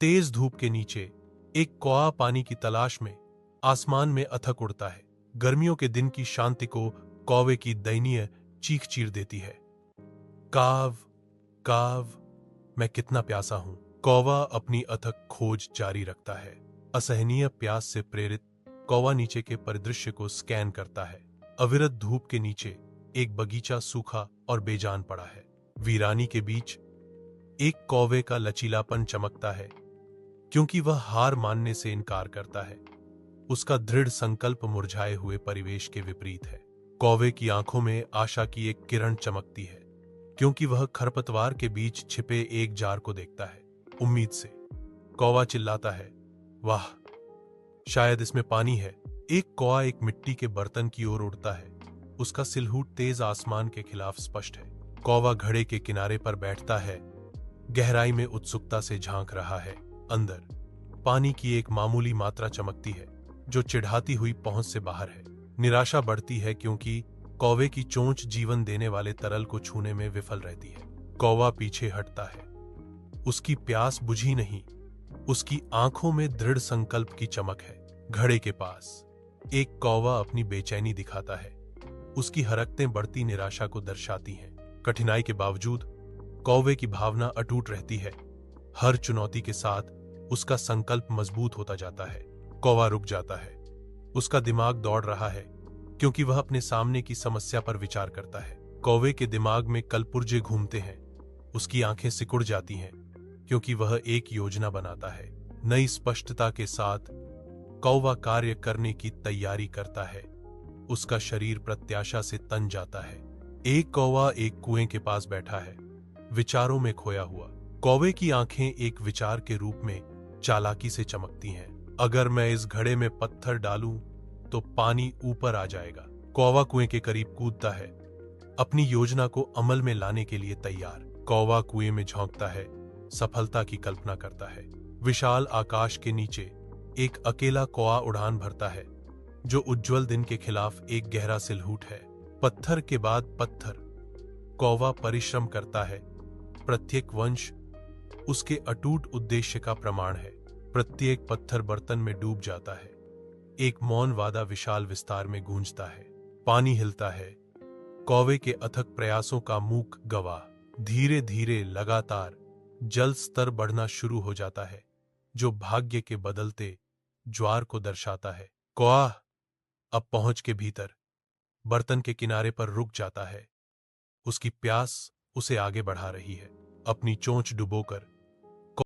तेज धूप के नीचे एक कौआ पानी की तलाश में आसमान में अथक उड़ता है। गर्मियों के दिन की शांति को कौवे की दयनीय चीख चीर देती है। काव काव, मैं कितना प्यासा हूं। कौवा अपनी अथक खोज जारी रखता है। असहनीय प्यास से प्रेरित कौवा नीचे के परिदृश्य को स्कैन करता है। अविरत धूप के नीचे एक बगीचा सूखा और बेजान पड़ा है। वीरानी के बीच एक कौवे का लचीलापन चमकता है, क्योंकि वह हार मानने से इनकार करता है। उसका दृढ़ संकल्प मुरझाए हुए परिवेश के विपरीत है। कौवे की आंखों में आशा की एक किरण चमकती है, क्योंकि वह खरपतवार के बीच छिपे एक जार को देखता है, उम्मीद से। कौवा चिल्लाता है, वाह, शायद इसमें पानी है। एक कौवा एक मिट्टी के बर्तन की ओर उड़ता है। उसका सिलहूट तेज आसमान के खिलाफ स्पष्ट है। कौवा घड़े के किनारे पर बैठता है, गहराई में उत्सुकता से झांक रहा है। अंदर पानी की एक मामूली मात्रा चमकती है, जो चिढ़ाती हुई पहुंच से बाहर है। निराशा बढ़ती है, क्योंकि कौवे की चोंच जीवन देने वाले तरल को छूने में विफल रहती है। कौवा पीछे हटता है। उसकी प्यास बुझी नहीं, उसकी आंखों में दृढ़ संकल्प की चमक है। घड़े के पास एक कौवा अपनी बेचैनी दिखाता है। उसकी हरकतें बढ़ती निराशा को दर्शाती हैं। कठिनाई के बावजूद कौवे की भावना अटूट रहती है। हर चुनौती के साथ उसका संकल्प मजबूत होता जाता है। कौवा रुक जाता है। उसका दिमाग दौड़ रहा है, क्योंकि वह अपने सामने की समस्या पर विचार करता है। कौवे के दिमाग में कलपुर्जे घूमते हैं। उसकी आंखें सिकुड़ जाती हैं, क्योंकि वह एक योजना बनाता है। नई स्पष्टता के साथ कौवा कार्य करने की तैयारी करता है। उसका शरीर प्रत्याशा से तन जाता है। एक कौवा एक कुएं के पास बैठा है, विचारों में खोया हुआ। कौवे की आंखें एक विचार के रूप में चालाकी से चमकती हैं। अगर मैं इस घड़े में पत्थर डालूं तो पानी ऊपर आ जाएगा। कौवा कुएं के करीब कूदता है, अपनी योजना को अमल में लाने के लिए तैयार। कौवा कुएं में झांकता है, सफलता की कल्पना करता है। विशाल आकाश के नीचे एक अकेला कौवा उड़ान भरता है, जो उज्जवल दिन के खिलाफ एक गहरा सिलहूट है। पत्थर के बाद पत्थर कौवा परिश्रम करता है। प्रत्येक वंश उसके अटूट उद्देश्य का प्रमाण है। प्रत्येक पत्थर बर्तन में डूब जाता है। एक मौन वादा विशाल विस्तार में गूंजता है। पानी हिलता है, कौवे के अथक प्रयासों का मूक गवाह। धीरे धीरे लगातार जल स्तर बढ़ना शुरू हो जाता है, जो भाग्य के बदलते ज्वार को दर्शाता है। कौवा अब पहुंच के भीतर बर्तन के किनारे पर रुक जाता है। उसकी प्यास उसे आगे बढ़ा रही है। अपनी चोंच डुबोकर